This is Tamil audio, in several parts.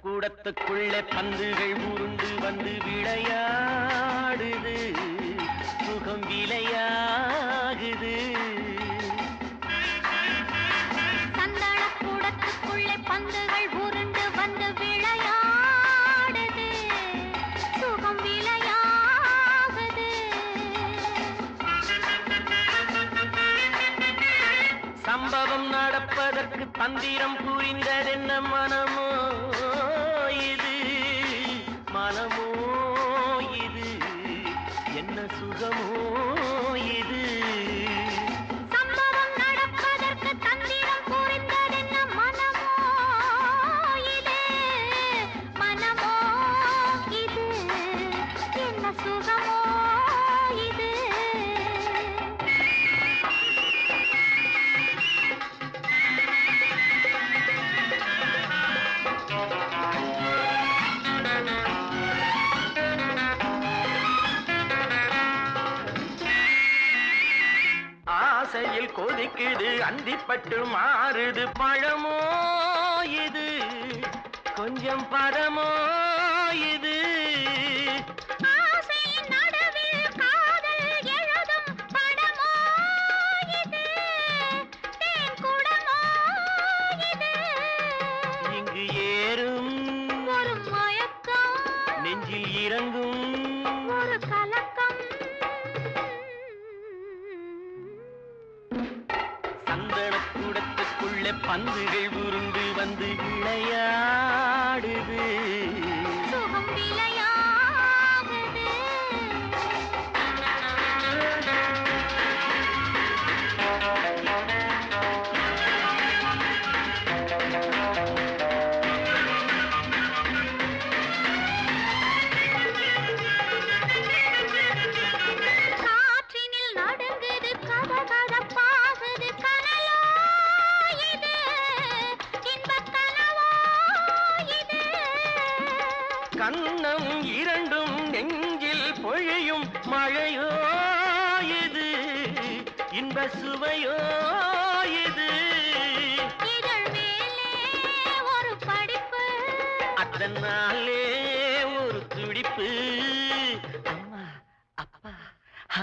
கூடத்துக்குள்ளே பந்துகள் உருண்டு வந்து விளையாடுது, சுகம் விளையாகுது. சந்தன கூடத்துக்குள்ளே பந்துகள் உருண்டு வந்து விளையாடுது, சுகம் விளையாகுது. சம்பவம் நடப்பதற்கு தந்திரம் புரிந்ததென்ன மனமோ இது, மனமோ இது, என்ன சுகமோ இது. சம்பவம் நடப்பதற்கு தந்திரம் புரிந்ததென்ன மனமோ இது, மனமோ இது, என்ன சுகமோ இது. ஆசையில் கொதிக்குது, அந்திப்பட்டு மாறுது, பழமோ இது, கொஞ்சம் பரமோ இது. ஆசையின் நடுவில் காதல் எழுதும் படமோ இது, தேன் குடமோ இது. இங்கு ஏறும் ஒரு மயக்கம், நெஞ்சில் இறங்கும் ஒரு கலக்கம். சந்தனக்கூடத்துக்குள்ளே பந்துகள் உருண்டு வந்து விளையாடுது, சுகம் விளையாகுது. காற்றினில் நடுங்குது, கதகதப்பாகுது, கனலோ இது, இன்பக் கனவோ இது. கண்ணம் இரண்டும் நெஞ்சில் பொழியும் மழையோ இது, இன்ப சுவையோ இது. இதழ் மேலே ஒரு படிப்பு, அதனாலே ஒரு துடிப்பு, அம்மா அப்பா ஆ.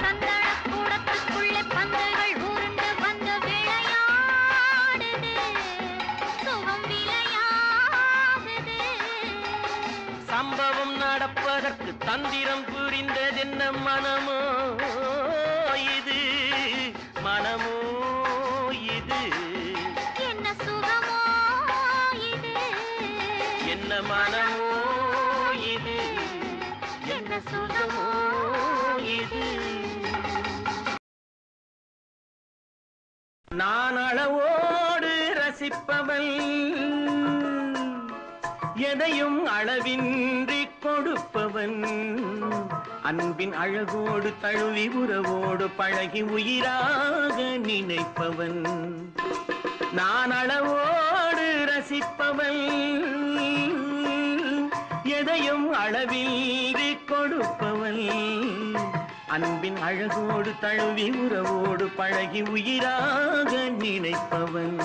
சந்தனக் கூடத்துக்குள்ளே பந்துகள் உருண்டு வந்து விளையாடுது, சுகம் விளையாகுது. சம்பவம் நடப்பதற்கு தந்திரம் புரிந்ததென்ன மனமோ இது, மனமோ இது, என்ன சுகமோ இது, என்ன மனமோ இது, என்ன சுகமோ இது. நான் அளவோடு ரசிப்பவள், எதையும் அளவின்றி கொடுப்பவன், அன்பின் அழகோடு தழுவி உறவோடு பழகி உயிராக நினைப்பவன். நான் அளவோடு ரசிப்பவன், எதையும் அளவின்றி கொடுப்பவன், அன்பின் அழகோடு தழுவி உறவோடு பழகி உயிராக நினைப்பவன்.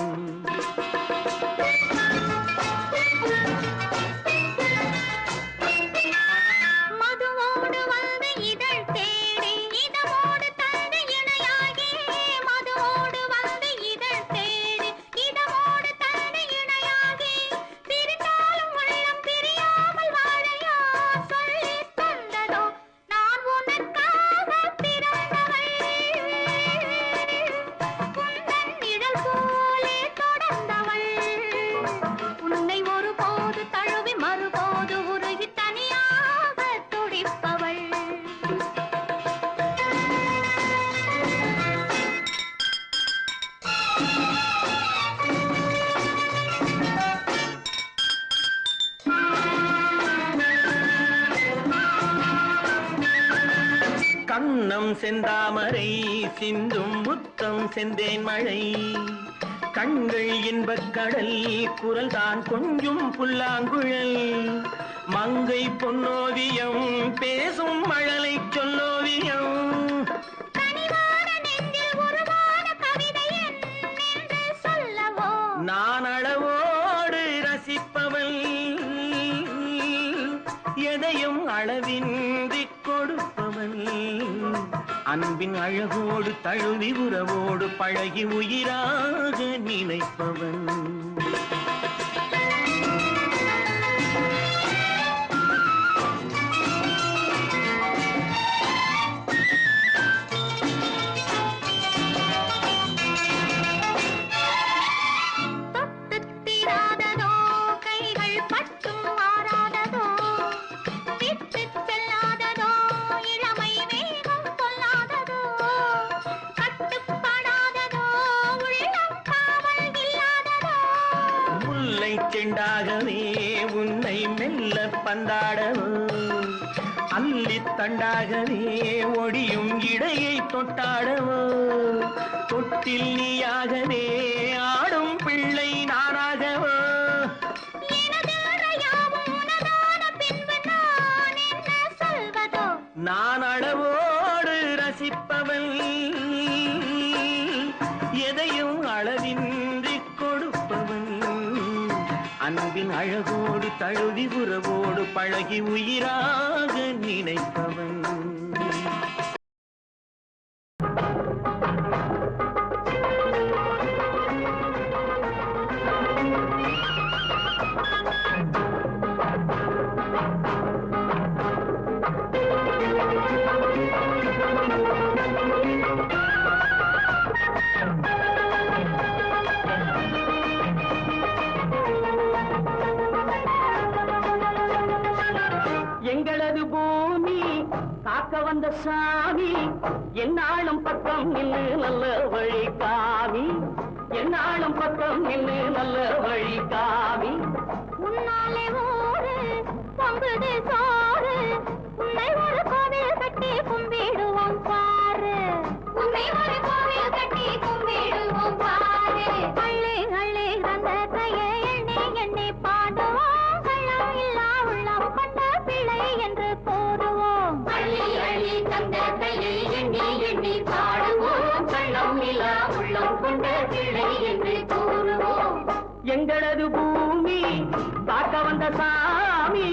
மதுவோடு வந்து இதழ் தேடி, இதமோடு தந்து இணையாகி, மதுவோடு வந்து இதழ் தேடி, இதமோடு தந்து இணையாகி, பிரிந்தாலும் உள்ளம் பிரியாமல் வாழையா சொல்லித் தந்ததோ, நான் உனக்காக பிறந்தவள், உந்தன் நிழல் போலே தொடர்ந்தவள், உன்னை ஒருபோது தழுவி மறுபோது உருகி தனியாக துடிப்பவள். கண்ணம் செந்தாமரை சிந்தும் முத்தம் செந்தேன் மழை, கண்கள் இன்பக் கடல் குரல் தான் கொஞ்சும் புல்லாங்குழல், மங்கை பொன்னோவியம் பேசும் மழலை சொல், கொடுப்பவன் அன்பின் அழகோடு தழுவி உறவோடு பழகி உயிராக நினைப்பவன் செண்டாகவே உன்னை மெல்ல பந்தாடவோ அல்லி தண்டாகவே ஒடியும் இடையை தொட்டாடவோ தொட்டில் நீயாகவே ஆடும் பிள்ளை நானாகவோ நான் அளவோடு ரசிப்பவன் எதையும் அளவின்றி கொடுப்பவன் அன்பின் அழகோடு தழுவி உறவோடு பழகி உயிராக நினைப்பவன் எங்களது பூமி காக்க வந்த சாமி என்னாலும் பக்கம் நின்று நல்ல வழி காமி என்னாலும் பக்கம் நின்று நல்ல வழி காமி உன்னாலே ஊரு பொங்குது சோறு உன்னை ஒரு கோவில் கட்டி கும்பிடுவோம் பாரு உன்னை ஒரு கோவில் கட்டி கும்பிடுவோம் பாரு அள்ளி அள்ளி அந்த கையை எண்ணி எண்ணி பாடுவோம் கள்ளம் இல்லா உள்ளம் கொண்ட பிள்ளை என்று கூறுவோம் அள்ளி அள்ளி தந்த கையை எண்ணி எண்ணி பாடுவோம் கள்ளம் இல்லா உள்ளம் கொண்ட பிள்ளை என்று கூறுவோம் எங்களது பூமி காக்க வந்த சாமி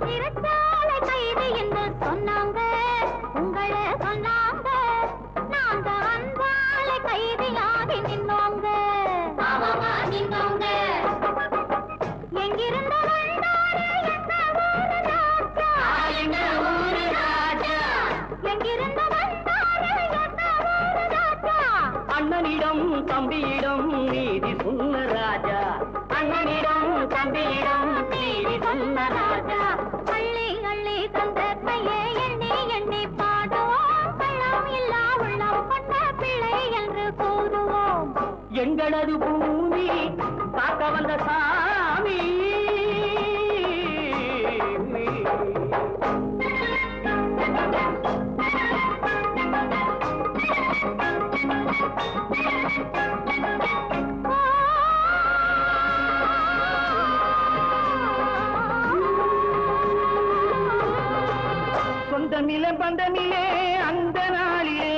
சிறைச்சாலை கைது என்று சொன்னாங்க உங்களை சொன்னாங்க நாங்க அன்பாலை கைதியாகி நின்னோங்க நின்னோங்க எங்கிருந்து வந்தாரு எங்க ஊரு ராஜா எங்கிருந்து வந்தாரு எங்க ஊரு ராஜா அண்ணனிடம் தம்பியிடம் நீதி சொன்ன ராஜா அண்ணனிடம் தம்பியிடம் நீதி சொன்ன ராஜா அள்ளி அள்ளி தந்த கையை எண்ணி எண்ணி பாடுவோம் கள்ளம் இல்லா உள்ளம் கொண்ட பிள்ளை என்று கூறுவோம் எங்களது பூமி காக்க வந்த சாமி சொந்தமில்லை பந்தமில்லே அந்த நாளிலே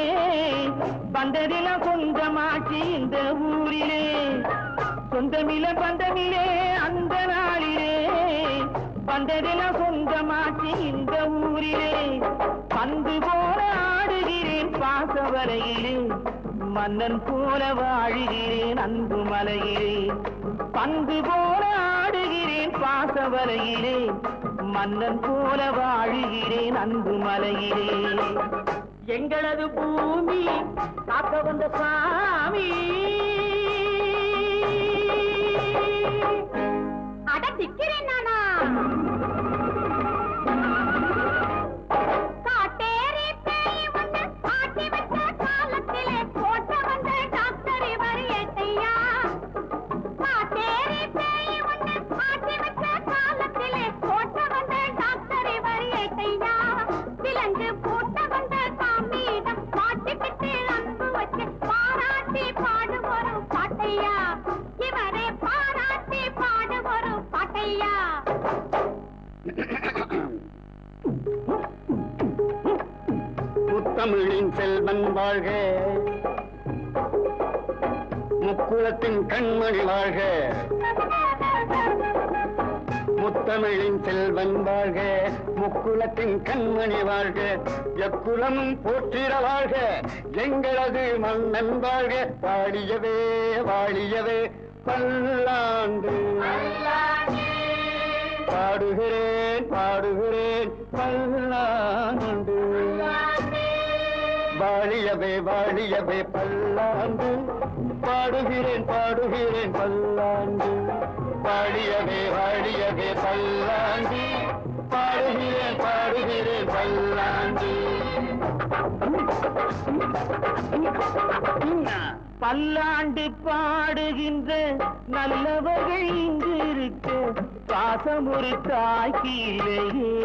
வந்ததினம் சொந்தமாச்சு இந்த ஊரிலே சொந்தமில்லை பந்தமில்லே அந்த நாளிலே வந்ததினம் சொந்தமாச்சு இந்த ஊரிலே பந்து போல ஆடுகிறேன் பாசவரையிலே மன்னன் போல வாழுகிறேன் அன்பு மலையிலே பந்து போல ஆடுகிறேன் பாசவரையிலே மன்னன் போல வாழுகிறேன் அன்பு மலையிலே எங்களது பூமி காக்க வந்த சாமி அட திக்கிறேன் நானா காட்டேரி பேய் வந்து ஆட்டி வச்ச காலத்திலே போட்ட வந்த டாக்டர் இவர் ஏட்டையா காட்டேரி பேய் வந்து ஆட்டி வச்ச காலத்திலே போட்ட வந்த டாக்டர் இவர் ஏட்டையா விலங்கு போட்ட வந்த காமியிடம் மாட்டிக்கிட்டு அன்பு வச்சு பாராட்டி பாடு வரும் பாட்டையா இவரை பாராட்டி பாடு ஒரு பாட்டையா. முத்தமிழின் செல்வன் வாழ்க, முக்குளத்தின் கண்மணி வாழ்க. முத்தமிழின் செல்வன் வாழ்க, முக்குளத்தின் கண்மணி வாழ்க. எக்குலமும் போற்றிட வாழ்க, எங்களது மன்னன் வாழ்க. வாழியவே வாழியவே பல்லாண்டு. பாடுகிறேன் பாடுகிறேன் பல்லாண்டு. வாழியவே வாழியவே பல்லாண்டு. பாடுகிறேன் பாடுகிறேன் பல்லாண்டு. வாழியவே வாழியவே பல்லாண்டு. பாடுகிறேன் பாடுகிறேன் பல்லாண்டு. பல்லாண்டு பாடுகின்ற நல்லவர்கள் இங்கு இருக்க பாசம் ஒரு தாய்க்கு இல்லையே.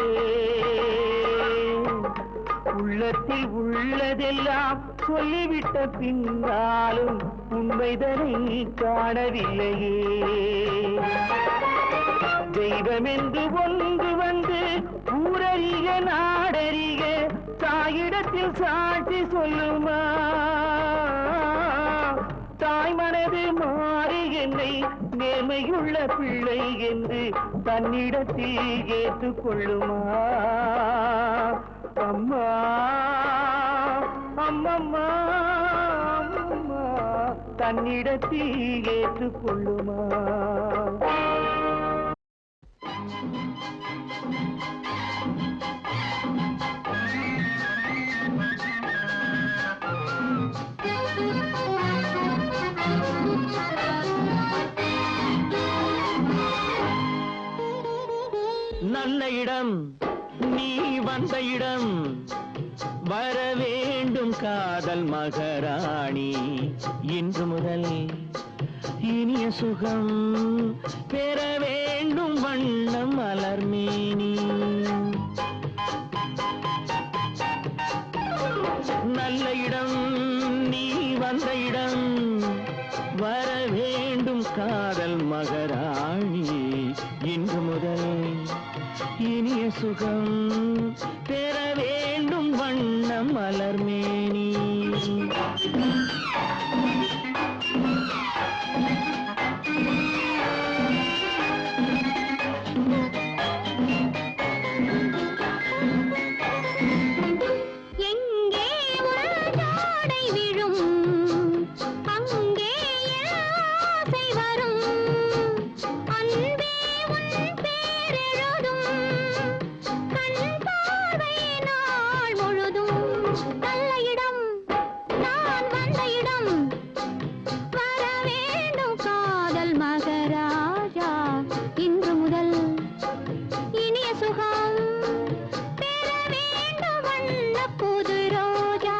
உள்ளத்தில் உள்ளதெல்லாம் சொல்லிவிட்ட பின்னாலும் உண்மைதனை காணவில்லையே. தெய்வம் என்று ஒன்று வந்து ஊரறிக நாடறிக தாயிடத்தில் சாட்சி சொல்லுமா. தாய் மனது மாறி என்னை நேர்மையுள்ள பிள்ளை என்று தன்னிடத்தில் ஏற்றுக்கொள்ளுமா. அம்மா அம்மம்மா அம்மா தன்னிடத்தில் ஏற்றுக்கொள்ளுமா. நல்ல இடம் நீ வந்த இடம், வர வேண்டும் காதல் மகாராணி. இன்று முதல் இனிய சுகம் பெற வேண்டும் வண்ணம் மலர்மேனி. நல்ல இடம் நீ வந்த இடம், வர வேண்டும் காதல் மகாராணி. இன்று முதல் இனிய சுகம் பெற வேண்டும் வண்ணம் மலர்மேனி. எங்கே ஒரு ஜாடை விழும், அங்கே ஆசை வரும். அன்பே உன் பேரெழுதும், கண் பார்வை நாள் முழுதும். நல்ல இடம் நான் வந்த இடம், வர வேண்டும் காதல் மகராஜா. இன்று முதல் இனிய சுகம் பெற வேண்டும் வண்ண புது ரோஜா.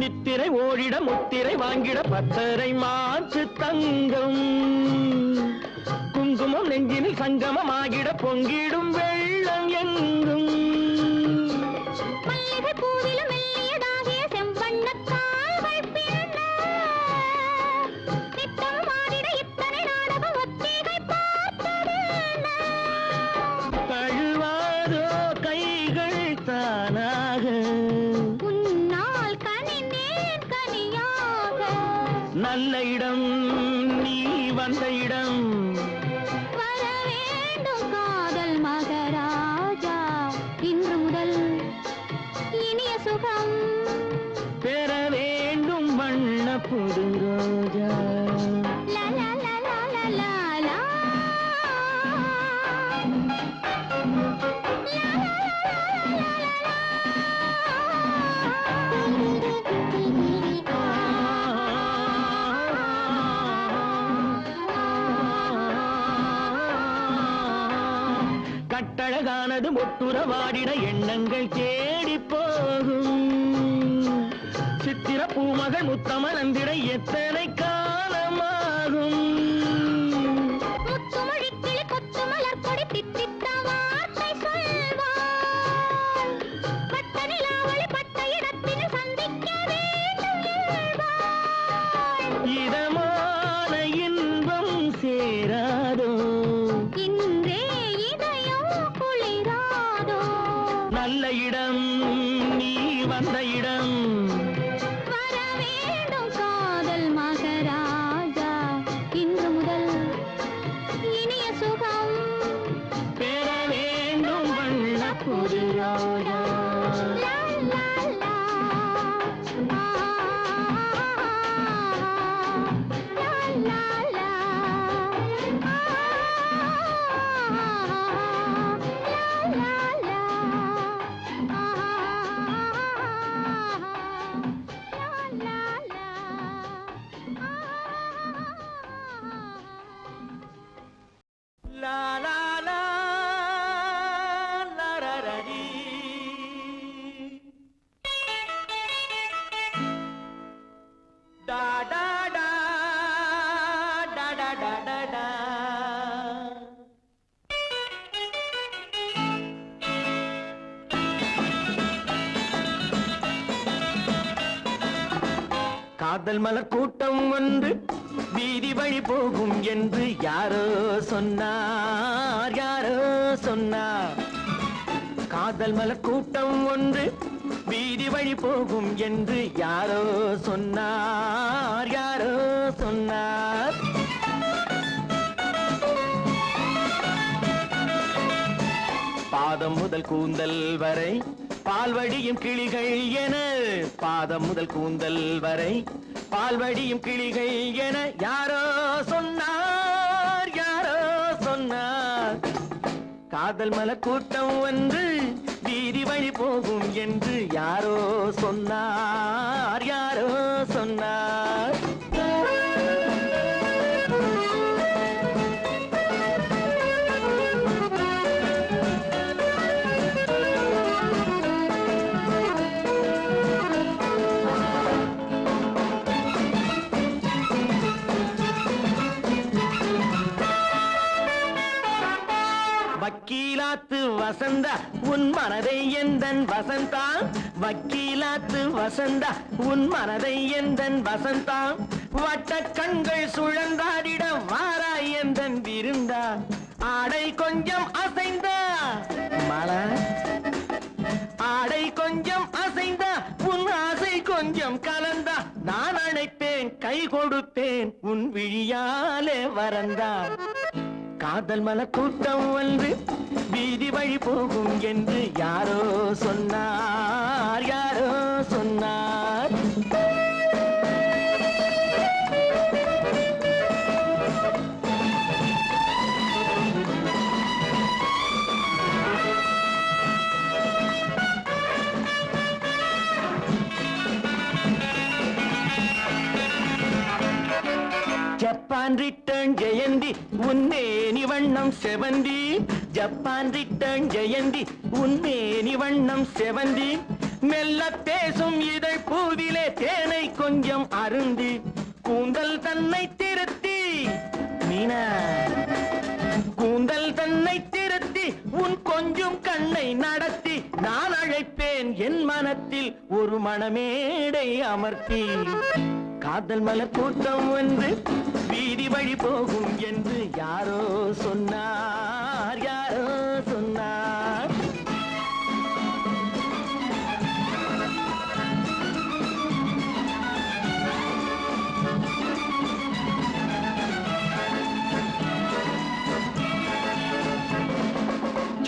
நித்திரை ஓடிட முத்திரை வாங்கிட பத்தரை மாற்று தங்கம். குங்குமம் நெஞ்சினில் சங்கமம் ஆகிட பொங்கிடும் வெள்ளம் எங்கும். மல்லிகை பூவிலும் மெல்லியதாகிய செம்பண்ணக் கால்கள் பின்ன, நித்தம் ஆடிட இத்தனை நாடகம் ஒத்திகை பார்த்ததென்ன. கழுவாதோ கைகள் தானாக, உன்னால் கனிந்தேன் கனியாக. நல்ல இடம் நீ வந்த இடம், வர வேண்டும் காதல் மகராஜா. இன்று முதல் இனிய சுகம் பெற வேண்டும் வண்ண புது ரோஜா. லா லா லா லா லா லா லா. கட்டழகான மனது ஒட்டுறவாடிட எண்ணங்கள் தேடி போகும். சித்திர பூமகள் முத்தமலந்திட எத்தனை காலமாகும். முத்துமொழிக்கிளி கொத்து மலர் கொடி தித்தித்த வார்த்தை சொல்வாள். பட்ட நிலாவொளி பட்ட இடத்தில் சந்திக்க வேண்டும் என்பாள். இதமான இன்பம் சேராதோ, இன்றே இதயம் குளிராதோ. நல்ல இடம் நீ வந்த இடம். வர வேண்டும் காதல் மகராஜா, இன்று முதல் இனிய சுகம் பெற வேண்டும் வண்ண புது ரோஜா. லா, லா, லா. ஆ, லா, லா, லா. ஆ, லா, லா, லா. ஆ, லா, லா, லா. லா லா லா லரரடி. டா டா டா டா டா டா டா டா. காதல் மலர் கூட்டம் ஒன்று வீதி வழி போகும் என்று யாரோ சொன்னார், யாரோ சொன்னார். காதல் மலர் கூட்டம் ஒன்று வீதி வழி போகும் என்று யாரோ சொன்னார், யாரோ சொன்னார். பாதம் முதல் கூந்தல் வரை பால்வடியும் கிளிகள் என, பாதம் முதல் கூந்தல் வரை பால்வடியும் கிளிகள் என யாரோ சொன்னார், யாரோ சொன்னார். காதல் மலர் கூட்டம் ஒன்று வீதி வழி போகும் என்று யாரோ சொன்னார், யாரோ சொன்னார். வக்கீலாத்து வசந்தா உன் மனதை எந்தன் வசந்தா. வக்கீலாத்து வசந்தா உன் மனதை எந்தன் வசந்தா. வட்ட கண்கள் சுழந்தாடிட வாராய் எந்தன் விருந்தா. ஆடை கொஞ்சம் அசைந்தா மலா, ஆடை கொஞ்சம் அசைந்தா உன் ஆசை கொஞ்சம் கலந்தா. நான் அழைப்பேன் கை கொடுப்பேன் உன் விழியாலே வரந்தா. காதல் மலர் கூட்டம் ஒன்று வீதி வழி போகும் என்று யாரோ சொன்னார், யாரோ சொன்னார். ஜப்பான் ரிட்டர்ன் ஜெயந்தி உன்னேனி வண்ணம் செவந்தி. ஜப்பான் ரிட்டர்ன் ஜெயந்தி உன்னேனி வண்ணம் செவந்தி. மெல்ல பேசும் இதழ் பூவிலே தேனை கொஞ்சம் அருந்தி. கூந்தல் தன்னை திருத்தி மீனா, கூந்தல் தன்னை திருத்தி உன் கொஞ்சம் கண்ணை நடத்தி. நான் அழைப்பேன் என் மனத்தில் ஒரு மணமேடை அமர்த்தி. காதல் மலர் கூட்டம் ஒன்று வீதி வழி போகும் என்று யாரோ சொன்னார், யாரோ சொன்னார்.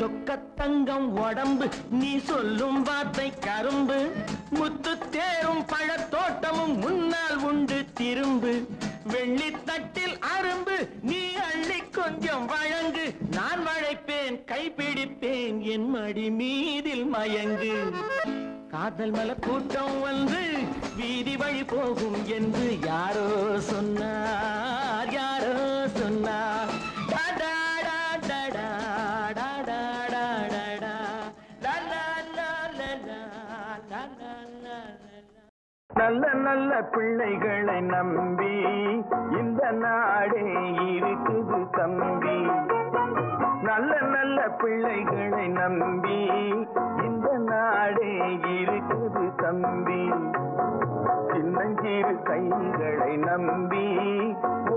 சொக்கத்தங்கம் உடம்பு நீ சொல்லும் வார்த்தை கரும்பு. முத்து தேரும் பழத்தோட்டமும் முன்னால் உண்டு திரும்பு. வெள்ளித்தட்டில் அரும்பு நீ அள்ளி கொஞ்சம் வழங்கு. நான் வளைப்பேன் கைப்பிடிப்பேன் என் மடி மீதில் மயங்கு. காதல் மலர் கூட்டம் வந்து வீதி வழி போகும் என்று யாரோ சொன்னார், யாரோ சொன்னார். டா டா டா டா டா டா டா டா நல்ல நல்ல பிள்ளைகளை நம்பி இந்த நாடே இருக்குது தம்பி. நல்ல நல்ல பிள்ளைகளை நம்பி இந்த நாடே இருக்குது தம்பி. சின்னஞ்சிறு கைகளை நம்பி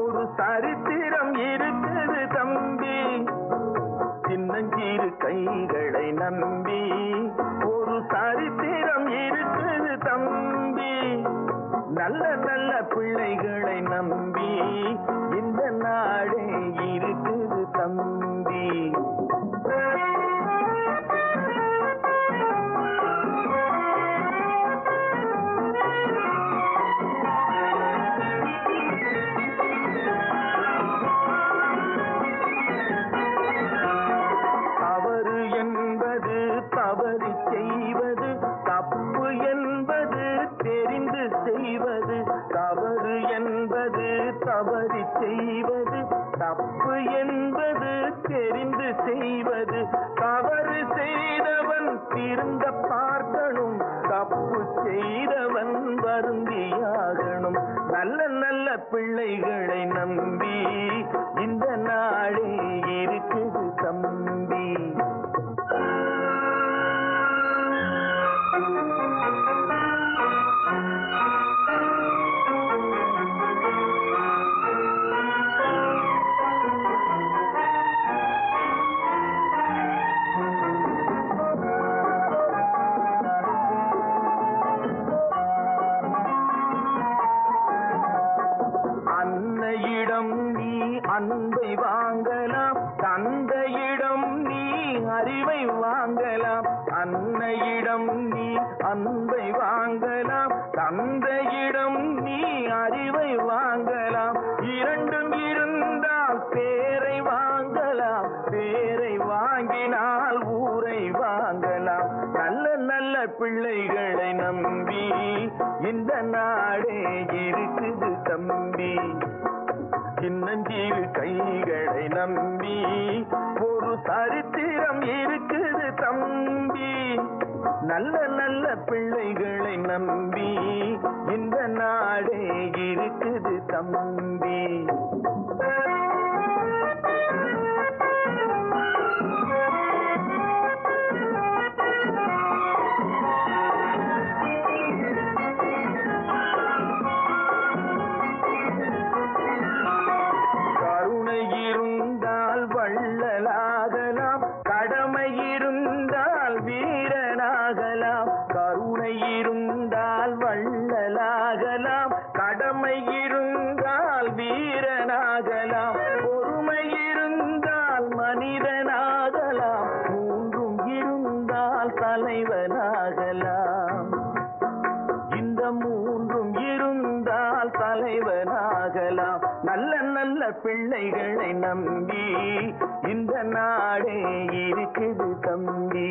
ஒரு சரித்திரம் இருக்குது தம்பி. சின்னஞ்சிறு கைகளை நம்பி ஒரு சரித்திரம் இருக்குது தம்பி. நல்ல நல்ல பிள்ளைகளை நம்பி இந்த நாடே இருக்குது தம்பி. தவறு என்பது தவறி செய்வது, தப்பு என்பது தெரிந்து செய்வது. தவறு என்பது தவறி செய்வது, தப்பு என்பது தெரிந்து செய்வது. தவறு செய்தவன் திருந்த பார்க்கணும், தப்பு செய்தவன் வருந்தியாகணும். நல்ல நல்ல பிள்ளைகளை நம்பி இந்த நாடே இருக்குது தம்பி. அன்னையிடம் நீ அன்பை வாங்கலாம், தந்தையிடம் நீ அறிவை வாங்கலாம். அன்னையிடம் நீ அன்பை வாங்கலாம், தந்தையிடம் நீ அறிவை வாங்கலாம். இரண்டும் இருந்தால் பேரை வாங்கலாம், பேரை வாங்கினால் ஊரை வாங்கலாம். நல்ல நல்ல பிள்ளைகளை நம்பி இந்த நாடே இருக்குது தம்பி. சின்னஞ்சிறு கைகளை நம்பி ஒரு சரித்திரம் இருக்குது தம்பி. நல்ல நல்ல பிள்ளைகளை நம்பி இந்த நாடே இருக்குது தம்பி. கருணை இருந்தால் வள்ளலாகலாம், கடமை இருந்தால் வீரனாகலாம். கருணை இருந்தால் வள்ளலாகலாம், கடமை இருந்தால் வீரனாகலாம். பொறுமை இருந்தால் மனிதனாகலாம், மூன்றும் இருந்தால் தலைவனாகலாம். இந்த மூன்றும் இருந்தால் தலைவனாகலாம். நல்ல நல்ல பிள்ளைகளை நம்பி இந்த நாடே இருக்குது தம்பி.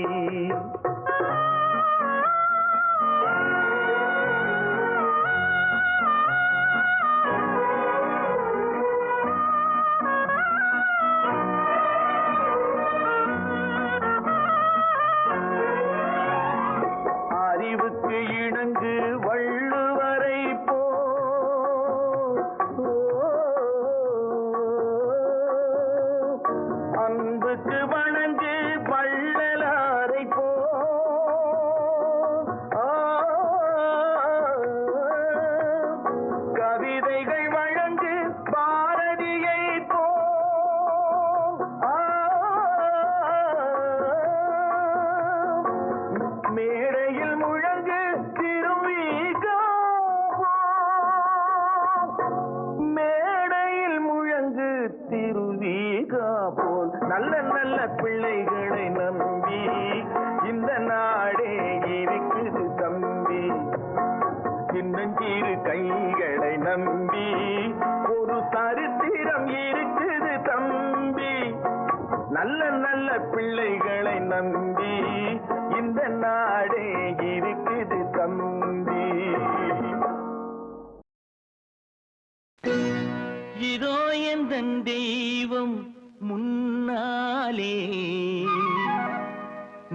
அறிவுக்கு இணங்கு வள்ளுவரை போ, அன்புக்கு வணங்கு வள்ளலாரை போ. கவிதைகள் வழங்கு பாரதியை போ. மேடையில் முழங்கு திருவிகா, மேடையில் முழங்கு திருவிகா போல். நல்ல நல்ல பிள்ளைகளை நம்பி இந்த நாடே இருக்குது தம்பி. சின்னஞ்சிறு கைகளை நம்பி ஒரு சரித்திரம் இருக்குது தம்பி. நல்ல நல்ல பிள்ளைகளை நம்பி இந்த நாடே இருக்குது தம்பி. இதோ எந்தன் தெய்வம் முன்னாலே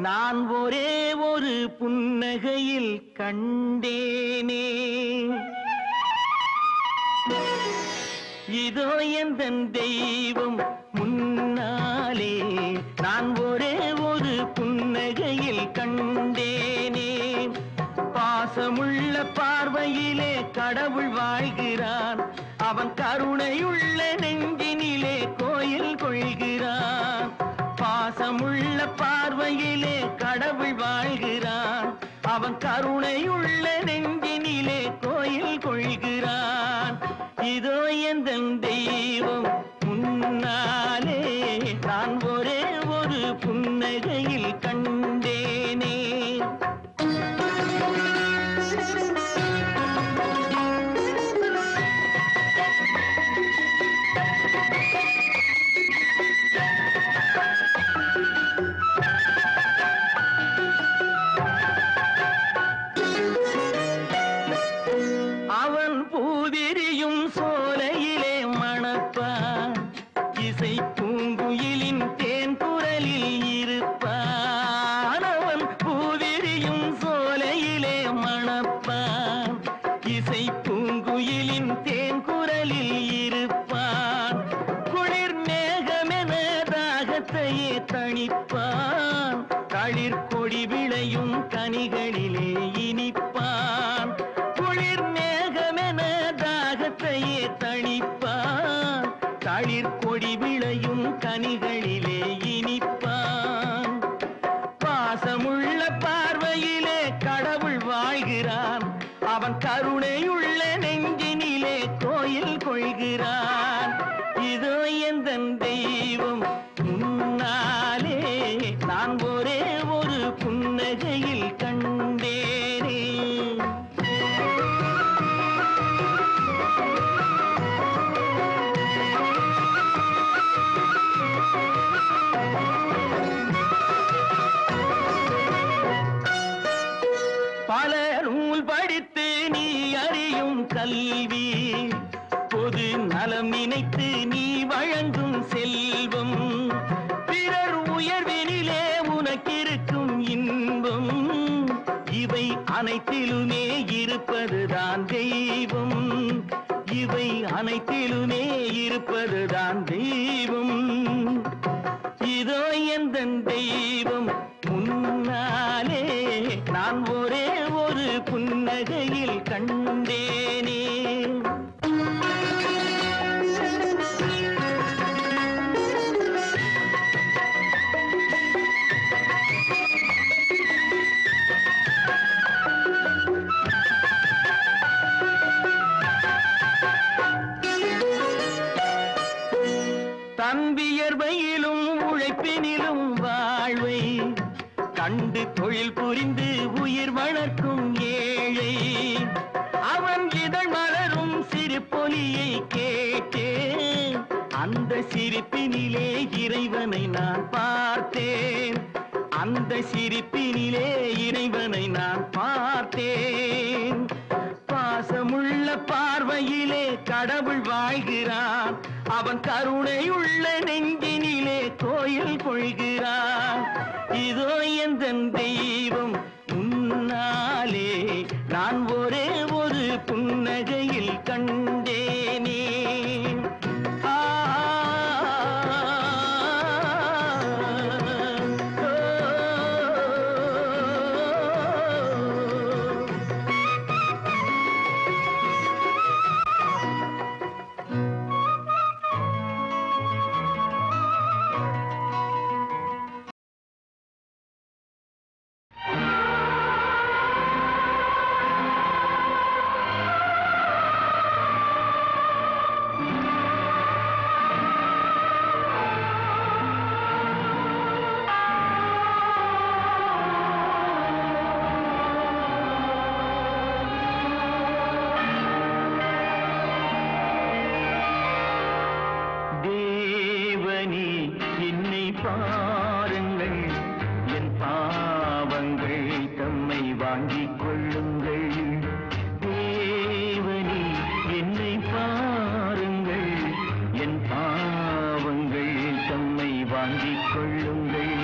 நான் ஒரே ஒரு புன்னகையில் கண்டேனே. இதோ எந்தன் தெய்வம் முன்னாலே நான் ஒரே ஒரு புன்னகையில் கண்டேனே. பாசமுள்ள பார்வையிலே கடவுள் வாழ்கிறான், அவன் கருணையுள்ள நெஞ்சினிலே கோயில் கொள்கிறான். பாசமுள்ள பார்வையிலே கடவுள் வாழ்கிறான், அவன் கருணையுள்ள நெஞ்சினிலே கோயில் கொள்கிறான். இதோ எந்தன் தெய்வம் முன்னாலே நான் ஒரே ஒரு புன்னகையில் கண்டேனே. அவன் பூவிரியும் சோலையிலே மணப்பான், இசை பூங்குயிலின் தேன் குரலில் இருப்பான். அவன் பூவிரியும் சோலையிலே மணப்பான், இசை பூங்குயிலின் தேன் குரலில் இருப்பான். குளிர் மேகமென தாகத்தையே தணிப்பான், தளிர் கொடி விளையும் கனிகளிலே இனிப்பான். குளிர் மேகமென தாகத்தையே தணிப்பான், தளிர் கொடி விளையும் கனிகளிலே இனிப்பான். பாசமுள்ள பார்வையிலே கடவுள் வாழ்கிறான், அவன் கருணையுள்ள நெஞ்சினிலே கோயில் கொள்கிறான். இதோ எந்தன் தெய்வம் முன்னாலே நான் ஒரே ஒரு புன்னகையில் கண்டேனே. பல நூல் படித்து நீ அறியும் கல்வி, பொது நலம் நினைத்து நீ வழங்கும் செல்வம், பிறர் உயர்வினிலே உனக்கிருக்கும் இன்பம், இவை அனைத்திலுமே இருப்பதுதான் தெய்வம், இவை அனைத்திலுமே இருப்பதுதான் தெய்வம். இதோ எந்தன் தெய்வம் முன்னாலே நான் ஒரே ஒரு புன்னகையில் கண்டேனே. தன்வியர்வையிலும் உழைப்பினிலும் வாழ்வை கண்டு தொழில் புரிந்து உயிர் வளர்க்கும் ஏழை, அவன் இதழ் மலரும் சிரிப்பொலியை கேட்டேன், அந்த சிரிப்பினிலே இறைவனை நான் பார்த்தேன், அந்த சிரிப்பினிலே இறைவனை நான் பார்த்தேன். பாசமுள்ள பார்வையிலே கடவுள் வாழ்கிறான், அவன் கருணையுள்ள நெஞ்சினிலே கோயில் கொள்கிறான். இதோ எந்தன் தெய்வம் முன்னாலே நான் ஒரே ஒரு புன்னகையில் கண்டேனே. வாங்கிக் கொள்ளுங்கள்.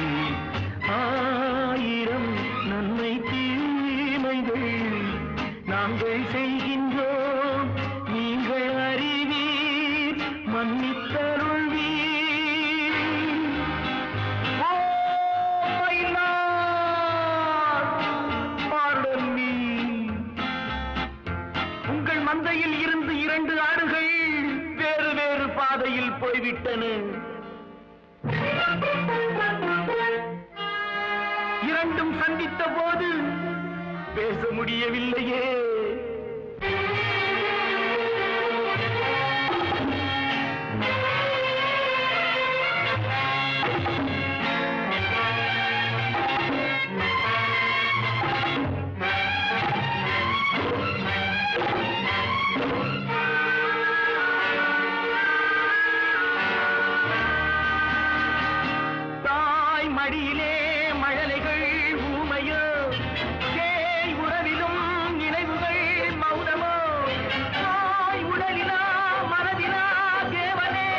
செய்கின்றோம் நீங்கள் அறிவீர் மன்னித்தருள்வீர். உங்கள் மந்தையில் இருந்து 2 ஆடுகள் வேறு வேறு பாதையில் போய்விட்டன. 2ம் சந்தித்த போது பேச முடியவில்லையே. தாய் மடியிலே மழலைகள் ஊமையோ, சேய் உறவிலும் நினைவுகள் மௌனமோ, தாய் உடலிலா மனதிலா தேவனே,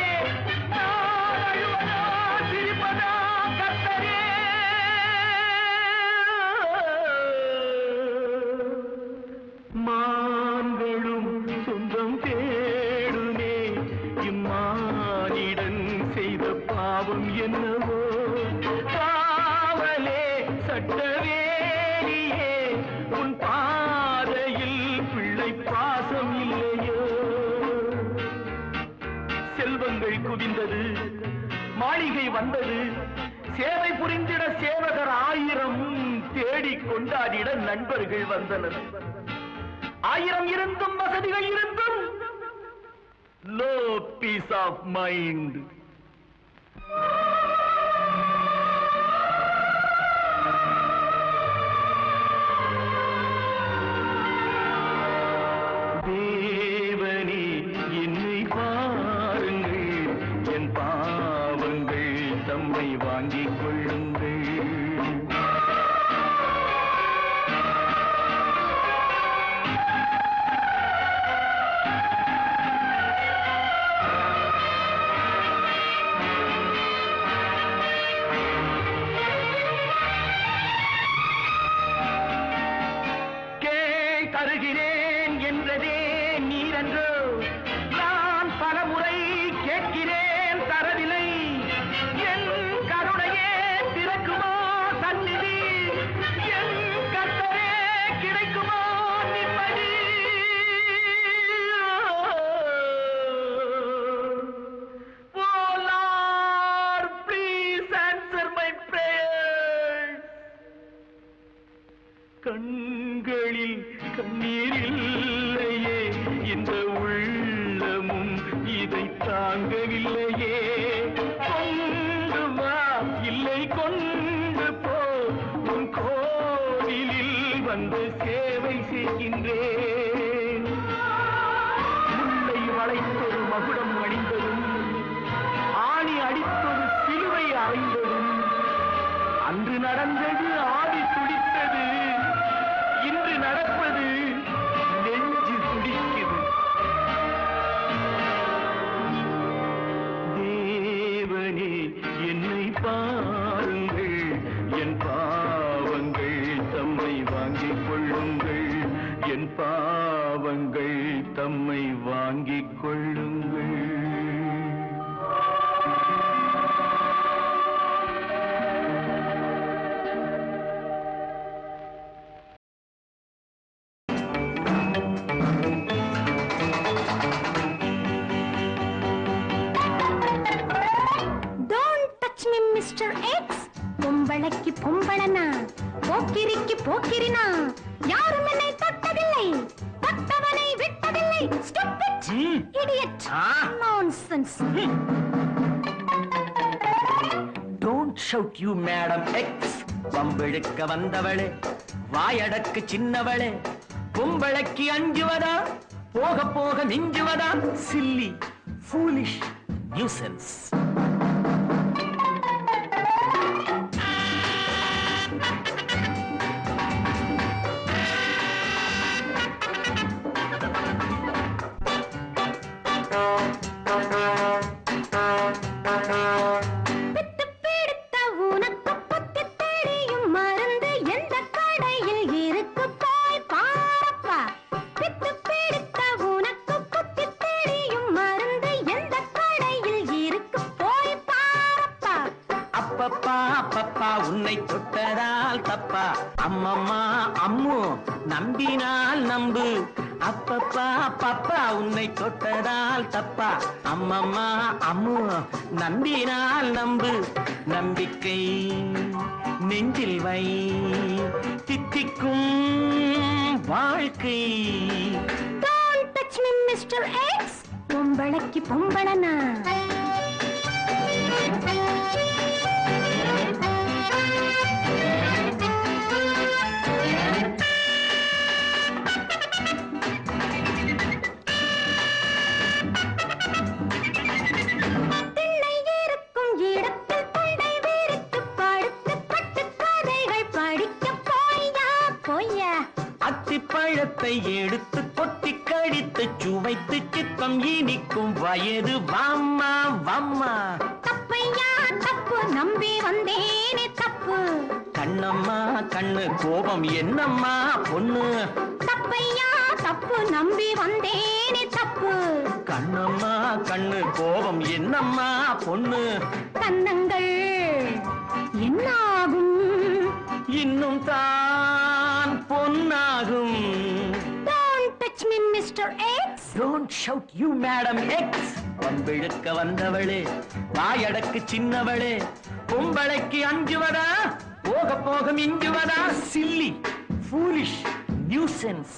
நான் அழுவதா சிரிப்பதா கர்த்தரே. மான்களும் சொந்தம் தேடுமே, இம்மானிடன் செய்த பாவம் என்னவோ. காவலே சட்டவேலியே, உன் பாதையில் பிள்ளை பாசம் இல்லையோ. செல்வங்கள் குவிந்தது, மாளிகை வந்தது, சேவை புரிந்திட சேவகர் 1000 தேடி கொண்டாடிட நண்பர்கள் வந்தனர். 1000 இருந்தும் வசதிகள் இருந்தும் no peace of mind. தேவனே என்னை பாருங்கள், என் பாவங்கள் தம்மை வாங்கிக் கொள்ளுங்கள். தருகிறேன் என்றதே நீரன்றோ, நான் பலமுறை கேட்கிறேன் தரவில்லை. என் கருணையே திறக்குமோ சந்நிதி, என் கர்த்தரே கிடைக்குமோ நிம்மதி. Oh Lord, please answer my prayers. கண்களில் கண்ணீர் இல்லையே, இந்த உள்ளமும் இதை தாங்கவில்லையே. கொண்டு வா இல்லை கொண்டு போ, உன் கோவிலில் வந்து சேவை செய்கின்றேன். முல்லை வளைத்தொரு மகுடம் அணிந்ததும், ஆணி அடித்தொரு சிலுவை அறைந்ததும், அன்று நடந்தது ஆடி துடித்தது, இன்று நடப்பது நெஞ்சு துடிக்குது. தேவனே என்னை பாருங்கள், என் பாவங்கள் தம்மை வாங்கிக் கொள்ளுங்கள், என் பாவங்கள் தம்மை வாங்கிக் கொள்ளுங்கள். மிஸ்டர் எக்ஸ், பொம்பளைக்கு பொம்பளனா, போக்கிரிக்கு போக்கிரினா, யாரும் என்னை தொட்டதில்லை, தொட்டவனை விட்டதில்லை. Stupid, idiot, nonsense. Don't shout you Madam X. பம்பிழுக்க வந்தவளே, வாயடக்கு சின்னவளே, பொம்பளைக்கு அஞ்சுவதா, போக போக மிஞ்சுவதா. Silly, foolish, nuisance. மருந்து எந்த கடையில் இருக்கு போய் பாரப்பா. பித்து அம்மு நம்பினால் நம்பு அப்பப்பா பப்பா உன்னை தொட்டதால் தப்பா அம்மம்மா அம்மு நம்பினால் நம்பு நம்பிக்கை நெஞ்சில் வை தித்திக்கும் வாழ்க்கை Don't touch me, Mr. X. பொம்பளைக்கு பொம்பளனா பழத்தை எடுத்து கொத்தி கடித்து சுவைத்து சித்தம் இனிக்கும் வயது வாம்மா வாம்மா தப்பையா தப்பு நம்பி வந்தேனே தப்பு கண்ணம்மா கண்ணு கோபம் என்னம்மா பொண்ணு தப்பையா தப்பு நம்பி வந்தேனே தப்பு கண்ணம்மா கண்ணு கோபம் என்னம்மா பொண்ணு கண்ணங்கள் என்னாகும் இன்னும் தான் பொன்னாகும் Don't touch me, Mr. X. Don't shout you, Madam X. வம்பிழுக்க வந்தவளே வாயடக்கு சின்னவளே பொம்பளைக்கு அஞ்சுவதா போக போக மிஞ்சுவதா சில்லி ஃபூலிஷ் நியூசன்ஸ்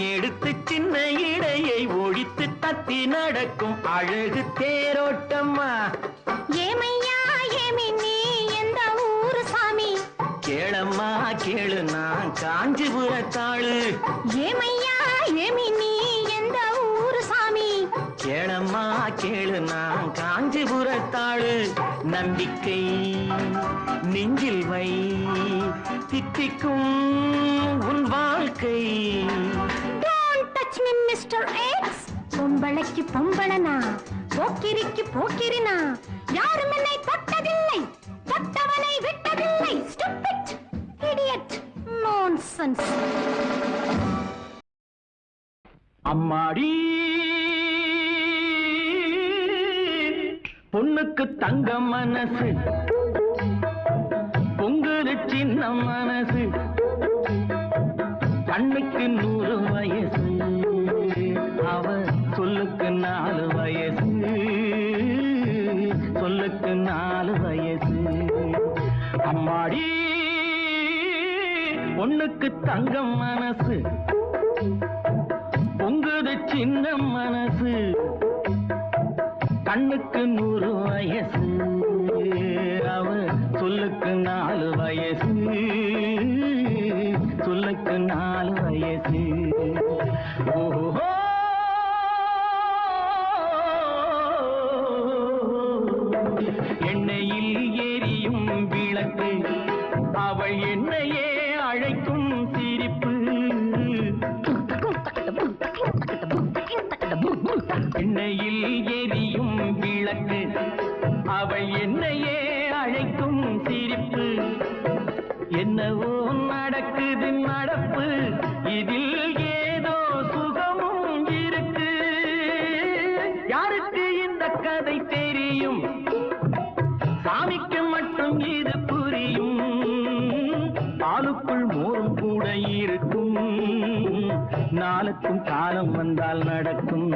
எடுத்து சின்ன இடையை ஒழித்து தத்தி நடக்கும் அழகு தேரோட்டம்மா ஏமையா ஏமி நீ எந்த ஊரு சாமி கேளம்மா கேளு நான் காஞ்சிபுரத்தாளு ஏமையா ஏமி நீ எந்த ஊரு சாமி கேளம்மா கேளு நான் காஞ்சிபுரத்தாளு நம்பிக்கை நெஞ்சில் வை தித்திக்கும் உன் வாழ்க்கை Don't touch me, Mr. X. பொம்பளைக்கு பொம்பளனா போக்கிரிக்கு போக்கிரினா யாரும் என்னை தொட்டதில்லை தொட்டவனை விட்டதில்லை Stupid idiot nonsense அம்மாடி பொண்ணுக்கு தங்க மனசு பொங்குது சின்ன மனசு கண்ணுக்கு 100 வயசு அவ சொல்லுக்கு 4 வயசு சொல்லுக்கு 4 வயசு அம்மாடி பொண்ணுக்கு தங்க மனசு பொங்குது சின்ன மனசு கண்ணுக்கு 100 வயசு அவ சொல்லுக்கு 4 வயசு சொல்லுக்கு 4 வயசு ஓஹோ எண்ணெயில் எரியும் விளக்கு அவள் என்னையே அழைக்கும் சிரிப்பு எண்ணெயில் எரியும் விளக்கு அவள் என்னையே அழைக்கும் சிரிப்பு என்னவோ நடக்குது நடப்பு இதில் ஏதோ சுகமும் இருக்கு யாருக்கு இந்த கதை தெரியும் சாமிக்கு மட்டும் இது புரியும் பாலுக்குள் மோரும் கூட இருக்கும் நாளுக்கும் காலம் வந்தால் நடக்கும்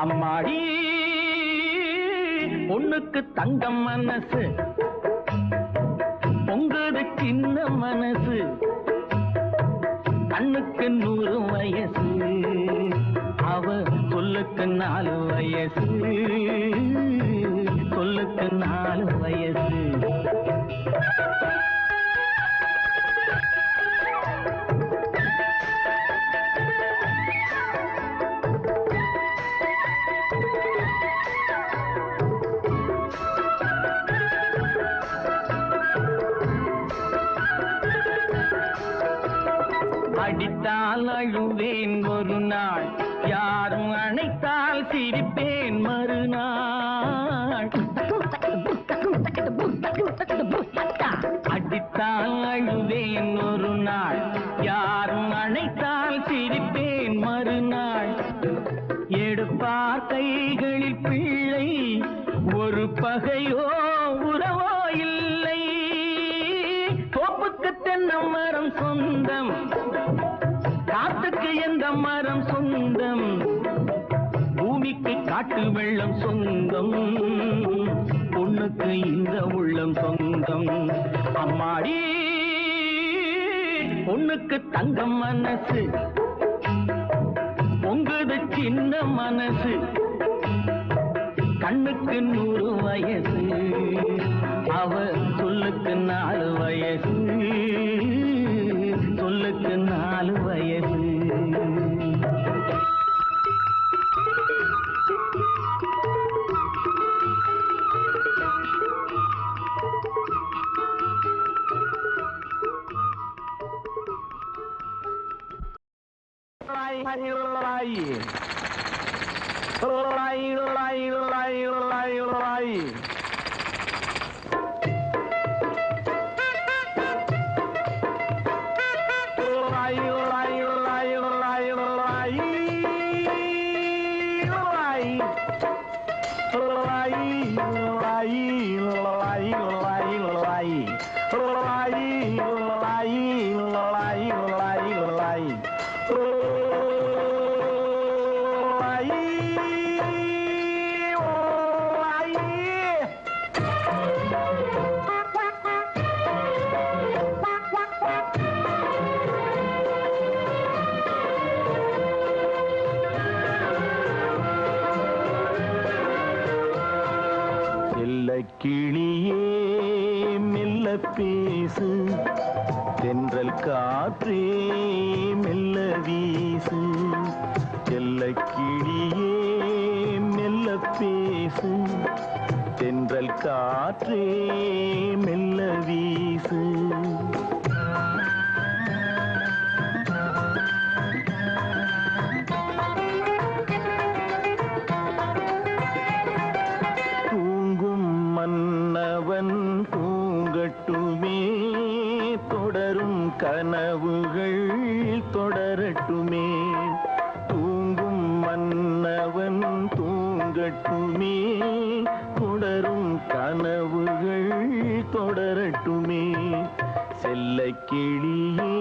அம்மாடி பொண்ணுக்கு தங்கம் மனசு பொங்குது சின்ன மனசு கண்ணுக்கு 100 வயசு அவ சொல்லுக்கு 4 வயசு சொல்லுக்கு 4 வயசு அடித்தால் அழுவேன் ஒரு நாள், யாரும் அணைத்தால் சிரிப்பேன் மறுநாள். அடித்தால் அழுவேன் ஒரு நாள், யாரும் அணைத்தால் சிரிப்பேன் மறுநாள். எடுப்பார் கைகளில் பிள்ளை, ஒரு பகையோ உறவோ இல்லை. தோப்புக்கு தென்னை மரம் சொந்தம், காத்துக்கு எந்த மரம் சொந்தம், பூமிக்கு காட்டு வெள்ளம் சொந்தம், பொண்ணுக்கு இந்த உள்ளம் சொந்தம். அம்மாடி பொண்ணுக்கு தங்கம் மனசு, பொங்குது சின்ன மனசு, கண்ணுக்கு 100 வயசு, அவ சொல்லுக்கு 4 வயசு, சொல்லுக்கு 4 வயசு. கிளியே மெல்ல பேசு, தென்றல் காற்றே மெல்ல வீசு. செல்ல கிளியே மெல்ல பேசு, தென்றல் காற்றே மெல்ல வீசு. மன்னவன் தூங்கட்டுமே, தொடரும் கனவுகள் தொடரட்டுமே. தூங்கும் மன்னவன் தூங்கட்டுமே, தொடரும் கனவுகள் தொடரட்டுமே. செல்ல கிளியே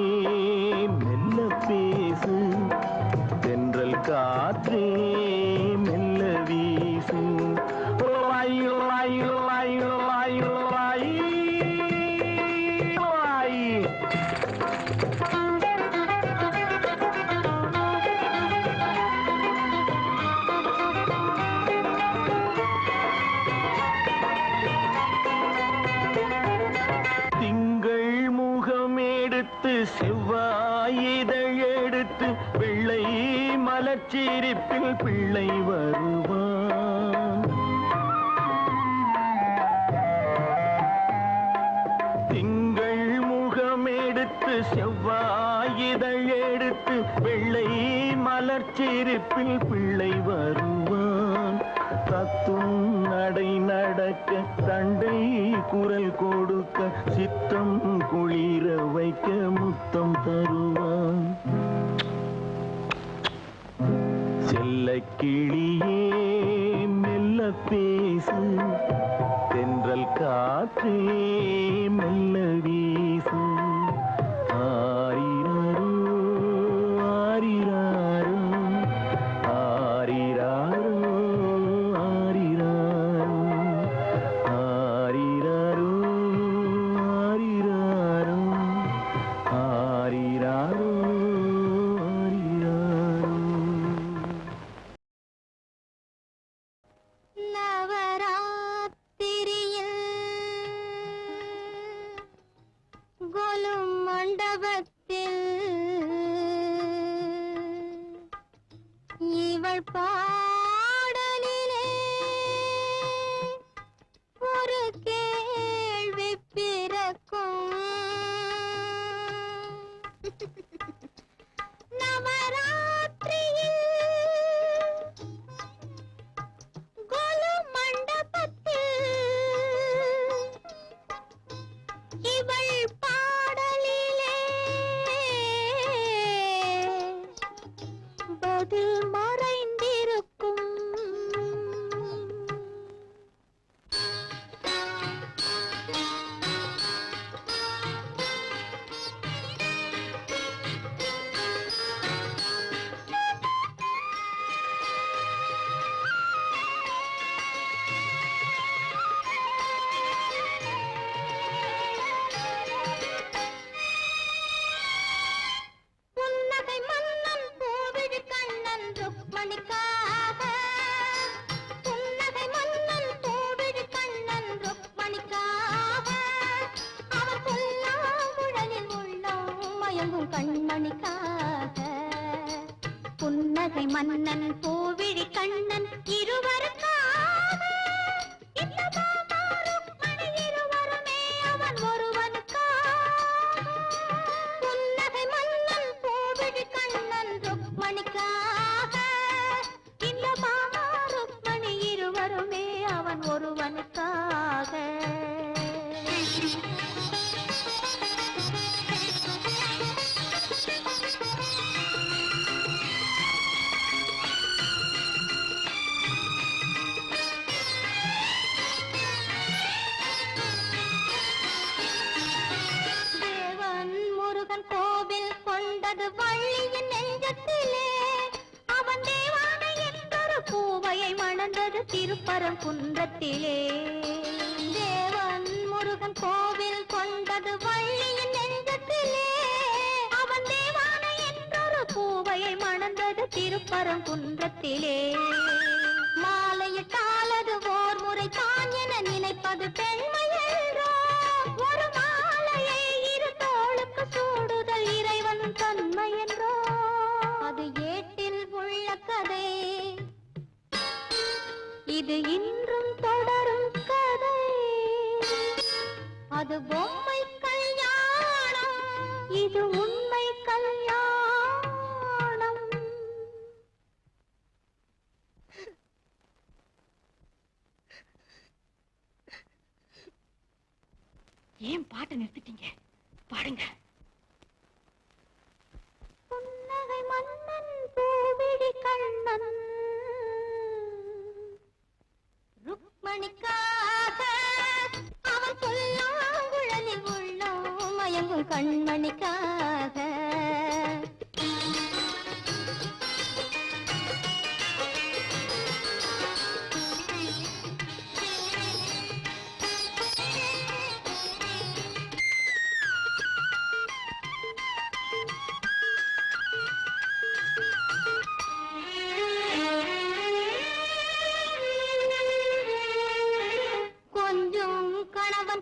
மெல்ல பேசு, தென்றல் காற்றே மெல்ல வீசு. திங்கள் முகம் எடுத்து செவ்வாயிதழ் எடுத்து வெள்ளை மலர்ச்சிரிப்பில் பிள்ளை வருவான். திங்கள் முகம் எடுத்து செவ்வாயிதழ் எடுத்து வெள்ளை மலர்ச்சிரிப்பில் பிள்ளை வருவான். தத்தும் நடை நடக்க தண்டை குரல் கொடுக்க சித்தம் குளிர வைக்க முத்தம் தருவான். செல்ல கிளியே மெல்ல பேசு, தென்றல் காற்றே மெல்ல வீசு. ஆரிரரோ ஆரிராரோ ஆரிராரோ ஆரிராரோ ஆரிராரோ ஆரிராரோ ஆரிராரோ ஆரிராரோ. நவராத்திரியில் கோலும் மண்டபத்தில் இவள் பாடலிலே ஒரு கேள்வி பிறக்கும். மயங்கும் கண்மணிக்காக புன்னகை மன்னன் பூவிழி கண்ணன் இருவருக்காக இந்த மாமாரும் மணி இருவருமே அவன் ஒருவனுக்காக புன்னகை மன்னன் பூவிழி கண்ணன் ருக்மணிக்காக இந்த மாமாரும் மணி இருவருமே அவன் ஒருவனுக்காக கோவில் கொண்டது வள்ளியின் நெஞ்சத்திலே அவன் தேவானை என்றொரு பூவையை மணந்தது திருப்பரங்குன்றத்திலே தேவன் முருகன் கோவில் கொண்டது வள்ளியின் நெஞ்சத்திலே அவன் தேவானை என்றொரு பூவையை மணந்தது திருப்பரங்குன்றத்திலே மாலையிட்டாலது ஓர் முறை தான் என நினைப்பது பெண்மையன்றோ ஒரு மாலையை இரு தோளுக்கு சூடுதல் இறைவன் தன்மை என்றோ அது ஏட்டில் உள்ள கதை இது இன்றும் தொடரும் கதை அது பொம்மை கல்யாணம் இது உண்மை கல்யாணம் ஏன் பாட்டை நிறுத்திட்டீங்க? பாடுங்க. புன்னகை மன்னன் பூவிழி கண்ணன் ருக்மணிக்காக அவன் சொல்லாங்குழலில் உள்ளோம் மயங்கும் கண்மணிக்காக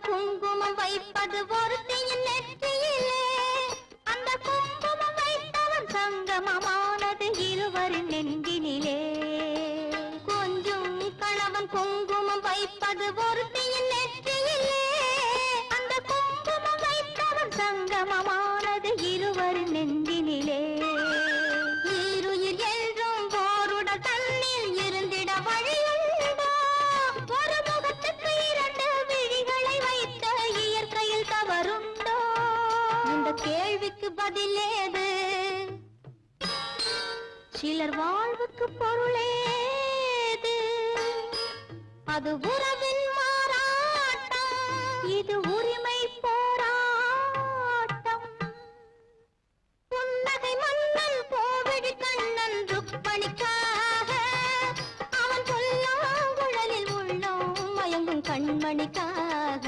குங்குமம் வைப்பது ஒருத்தியின் நெற்றியிலே அந்த குங்குமம் வைத்தவன் சங்கமமானது இருவரின் நெஞ்சினிலே கொஞ்சம் கணவன் குங்குமம் வைப்பது ஒருத்தியின் நெற்றியிலே அந்த குங்குமம் வைத்தவன் சங்கமமானது இருவரின் நெஞ்சினிலே ஈருயிர் என்றும் போருட தன்னில் இருந்திட வழியுண்டோ ஒரு முகத்துக்கு இரண்டு விழிகளை வைத்த இயற்கையில் தவறுண்டோ இந்த கேள்விக்கு பதிலேது சிலர் வாழ்வுக்கு பொருளேது அது உறவின் மாறாட்டம் இது உரிமை போராட்டம் புன்னகை மன்னன் கோவிடி கண்ணன் ருக்மணிக்காக அவன் சொல்லாங்குழலில் உள்ளோம் மயங்கும் கண்மணிக்காக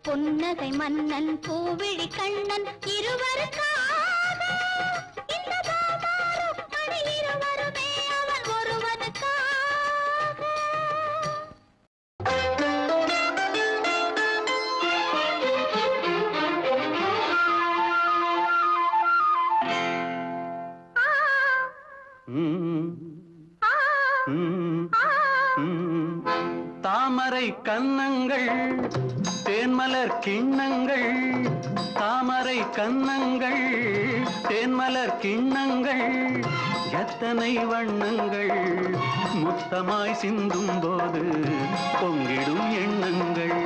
புன்னகை மன்னன் கோவிடி கண்ணன் இருவருக்காக இந்த மாமாரும் மணி இருவருமே அவன் ஒருவனுக்காக தாமரை கன்னங்கள் தேன்மலர் கிண்ணங்கள் தாமரை கன்னங்கள் தேன்மலர் கிண்ணங்கள் எத்தனை வண்ணங்கள் முத்தமாய் சிந்தும் போது பொங்கிடும் எண்ணங்கள்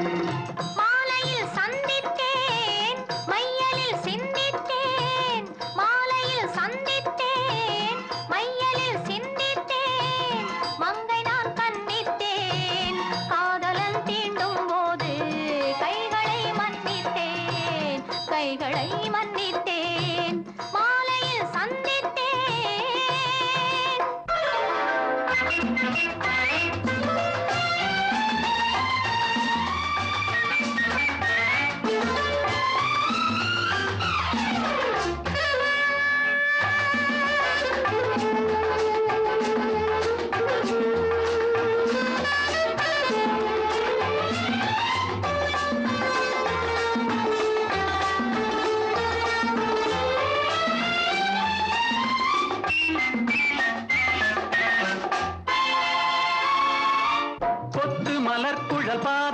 மாலையில் சந்தித்தேன் மையலில் சிந்தித்தேன் மாலையில் சந்தித்தேன் மையலில் சிந்தித்தேன் மங்கை நான் கண்ணித்தேன் காதலன் தீண்டும் போது கைகளை மன்னித்தேன் மாலையில் சந்தித்தேன்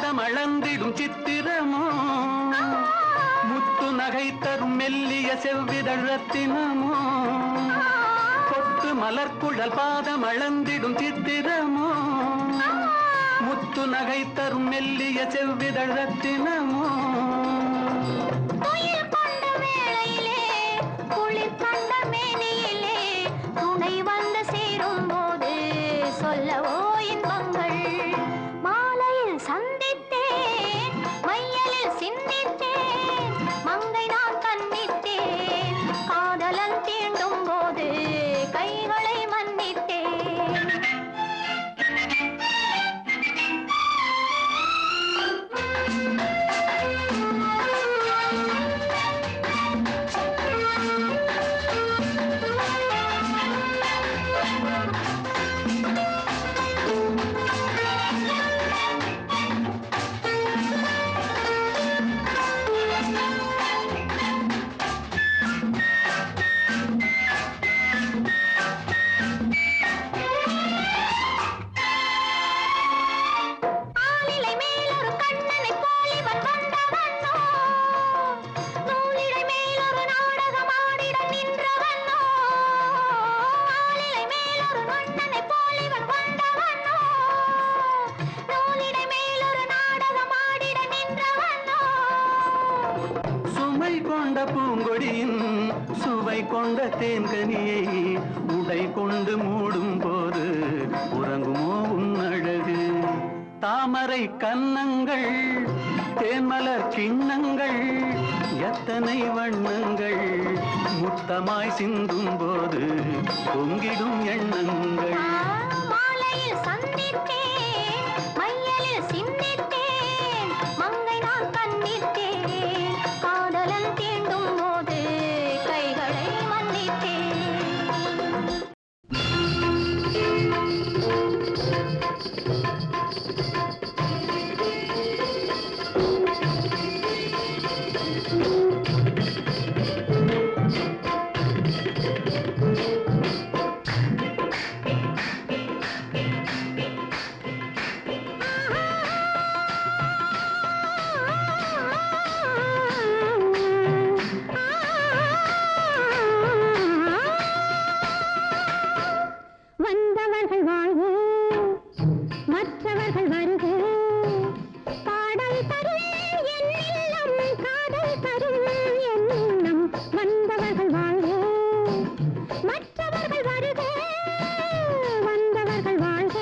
பாதம் அளந்திடும் சித்திரமோ முத்து நகை தரும் மெல்லிய செவ்விதழ் ரத்தினமோ கொத்து மலர்குழல் பாதம் அளந்திடும் சித்திரமோ முத்து நகை தரும் மெல்லிய செவ்விதழ் ரத்தினமோ துயில் கொண்ட வேளையிலே குளிர் கண்ட மேனியிலே துணை வந்து சேரும் போது சொல்லவோ இன்பங்கள் மாலையில் சந்தித்தேன் மையலில் சிந்தித்தேன் மங்கை நான் கண்ணித்தேன் காதலன் தீண்டும் போது கைகளை மன்னித்தேன் பூங்கொடியின் சுவை கொண்ட தேன்கனியை உடை கொண்டு மூடும் போது உறங்குமோ உன் அழகு தாமரை கன்னங்கள் தேன்மலர் கிண்ணங்கள் எத்தனை வண்ணங்கள் முத்தமாய் சிந்தும் போது பொங்கிடும் எண்ணங்கள் மாலையில் சந்தித்தேன் மையலில் சிந்தித்தேன் மங்கை நான் கண்ணித்தேன் காதலன் தீண்டும் போது கைகளை மன்னித்தேன் வந்தவர்கள் வாழ்க மற்றவர்கள் வருக பாடல் தரும் என் இல்லம் காதல் தரும் என் இல்லம் வந்தவர்கள் வாழ்க மற்றவர்கள் வருக வந்தவர்கள் வாழ்க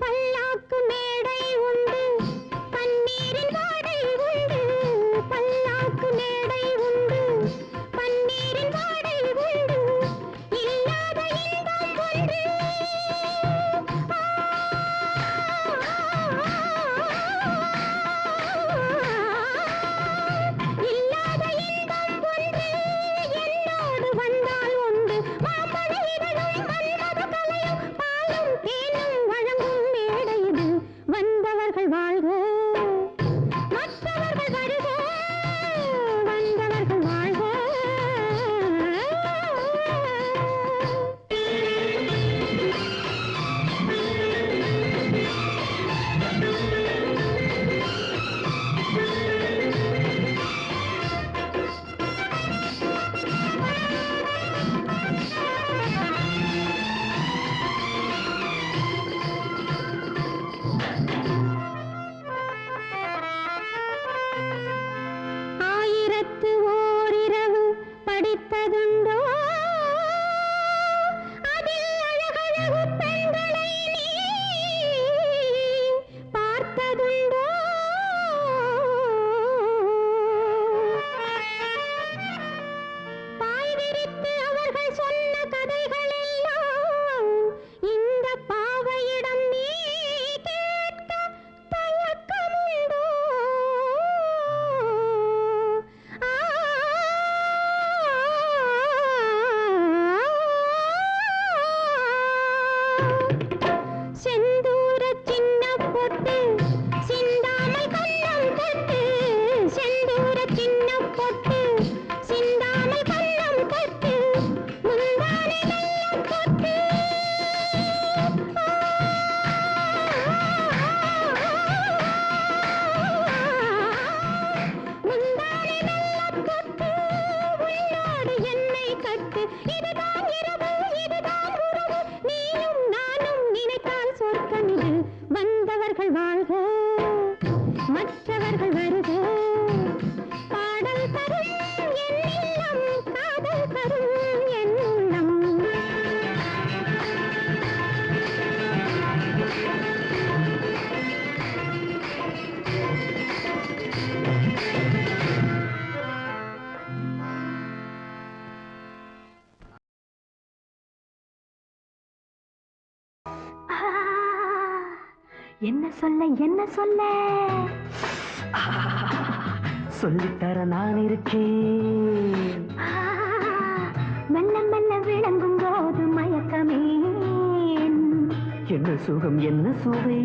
பல்லாக்கு மேடை உண்டு பன்னீரின் வாடை உண்டு பல்லாக்கு மேடை உண்டு பன்னீரின் வாடை உண்டு இல்லாத இன்பம் ஒன்று என்ன சொல்ல என்ன சொல்ல சொல்லித்தர நான் இருக்கேன். மெல்ல மெல்ல விளங்கும் போது மயக்கமே என்ன சுகம் என்ன சுவை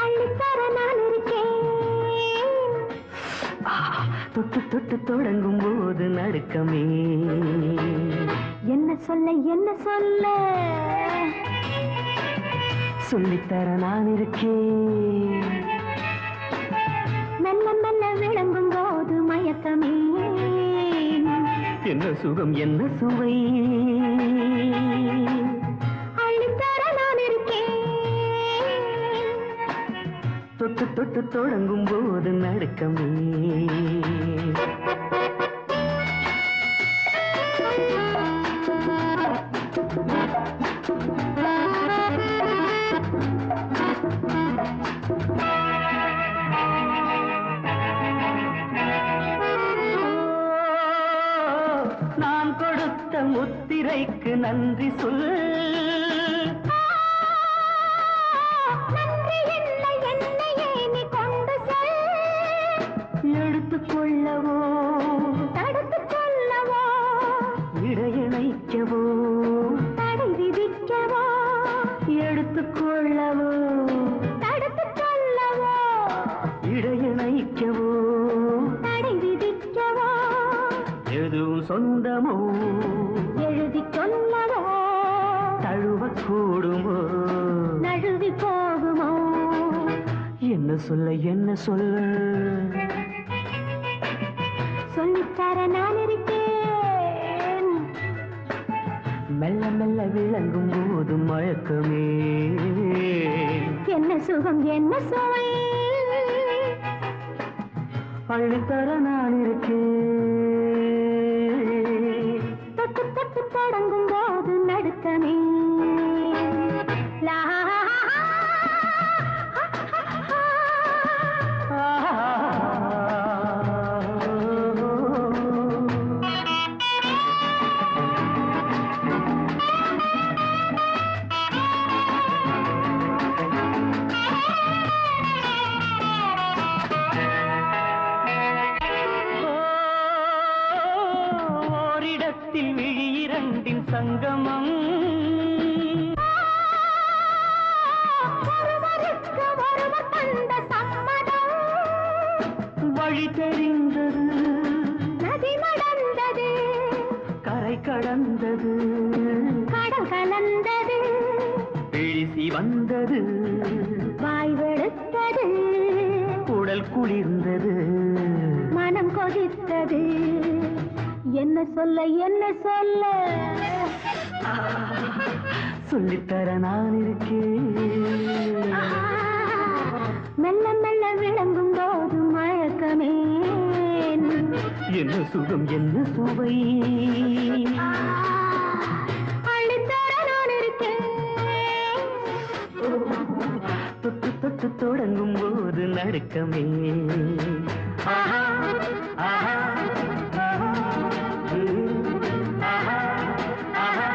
அள்ளித்தர நான் இருக்கேன். தொட்டு தொட்டு தொடங்கும் போது நடுக்கமே என்ன சொல்ல என்ன சொல்ல சொல்லித்தர நான் இருக்கேன். மெல்ல மெல்ல விளங்கும் போது மயக்கமே என்ன சுகம் என்ன சுவை அள்ளித்தர நான் இருக்கேன். தொட்டு தொட்டு தொடங்கும் போது நடுக்கமே நான் கொடுத்த முத்திரைக்கு நன்றி சொல். நன்றி இல்லை என்னையே நீ கொண்டு செல். எடுத்துக்கொள்ளவோ தடுத்துக் கொள்ளவோ இடையிணைக்கவோ தடை விதிக்கவோ எடுத்துக்கொள்ளவோ தடுத்துக் கொள்ளவோ இடையிணைக்கவோ தடை விதிக்கவோ எதுவும் சொந்தமோ எழுதி சொல்லவோ தழுவக்கூடுமோ நழுவி போகுமோ என்ன சொல்ல என்ன சொல்ல சொல்லித்தர நான் இருக்கேன். மெல்ல மெல்ல விளங்கும் போது மயக்கமே என்ன சுகம் என்ன சுவை அள்ளித்தர நான் இருக்கேன். தொட்டு தொட்டு தொடங்கும் போது நடுக்கமே லா ஓரிடத்தில் விழி இரண்டின் சங்கமம் ஒருவருக்கு ஒருவர் தந்த சம்மதம் வழி தெரிந்தது நதி நடந்தது கரை கடந்தது கடல் கலந்தது பிழிசி வந்தது வாய் வெளுத்தது உடல் குளிர்ந்தது மனம் கொதித்தது என்ன சொல்ல என்ன சொல்ல சொல்லித்தர நான் இருக்கேன். மெல்ல மெல்ல விளங்கும் போது மயக்கமே என்ன சுகம் என்ன சுவை அள்ளித்தர நான் இருக்கேன். தொட்டு தொட்டு தொடங்கும் போது நடுக்கமே ஆஹா, ஆஹா, ஆஹா, ஆஹா, ஆஹா,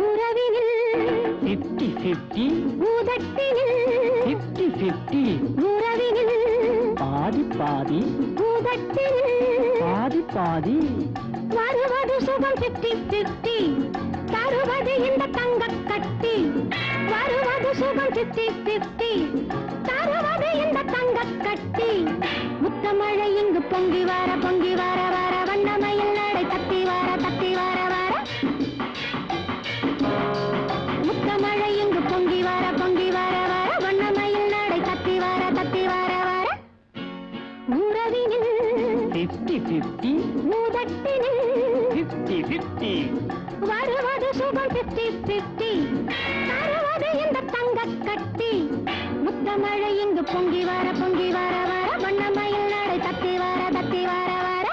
உறவினில் 50-50 ஊதட்டினில் 50-50 உறவினில் பாதி பாதி ஊதட்டினில் பாதி பாதி வருவது சுகம் 50-50 தருவது இந்த தங்கக் கட்டி வருவது சுகம் 50-50 தருவது இந்த தங்கக் கட்டி முத்தமழை இங்கு பொங்கி வர வர வண்ணமயில் நடை தத்தி வர வர முத்தமழை இங்கு பொங்கி வர வர வண்ணமயில் நடை தத்தி வர வர உறவினில் 50-50 ஊதட்டினில் 50-50 வருவது சுகம் 50-50 தருவது இந்த தங்கக் கட்டி முத்தமழை இங்கு பொங்கி வர வர வண்ணமயில் நடை தத்தி வர வர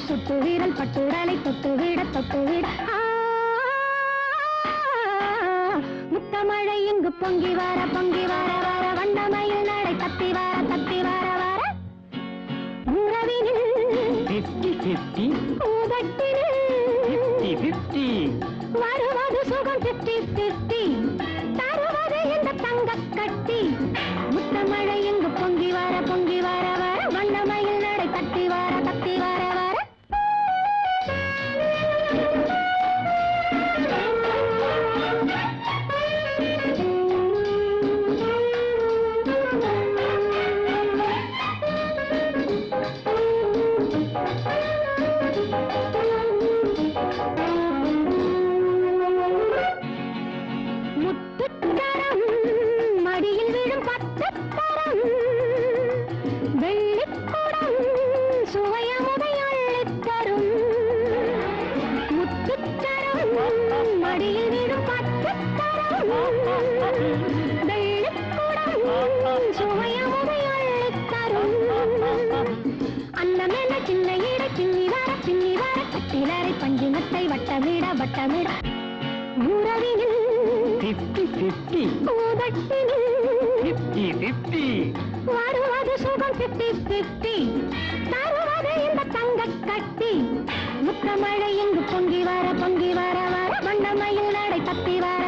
சுட்டு வீரல் பட்டுடலை தொட்டு விட முத்தமழை இங்கு பொங்கி வர வர வண்ணமயில் நடை தத்தி வர வர உறவினில் 50-50 உதட்டினில் 50-50 வருவது சுகம் 50-50 தருவது இந்த தங்கக் கட்டி முத்தமழை இங்கு பொங்கி வர வர வண்ணமயில் நடை தத்தி வர வர முத்துத்தரம் மடியில் விழும் பத்துத்தரம் வெள்ளிக்குடம் சுவையமுதை அள்ளித் தரும் முத்துத்தரம் மடியில் விழும் பத்துத்தரம் வெள்ளிக்குடம் சுவையமுதை அள்ளித் தரும் அன்னமென சின்ன ஈட பின்னி வர கட்டிலரை பஞ்சினத்தை வட்டமிட உறவினில் 50-50 உதட்டினில் 50-50 வருவது சுகம் 50-50 தருவது இந்த தங்கக் கட்டி முத்தமழை இங்கு பொங்கி வர வர வண்ணமயில் நடை தத்தி வர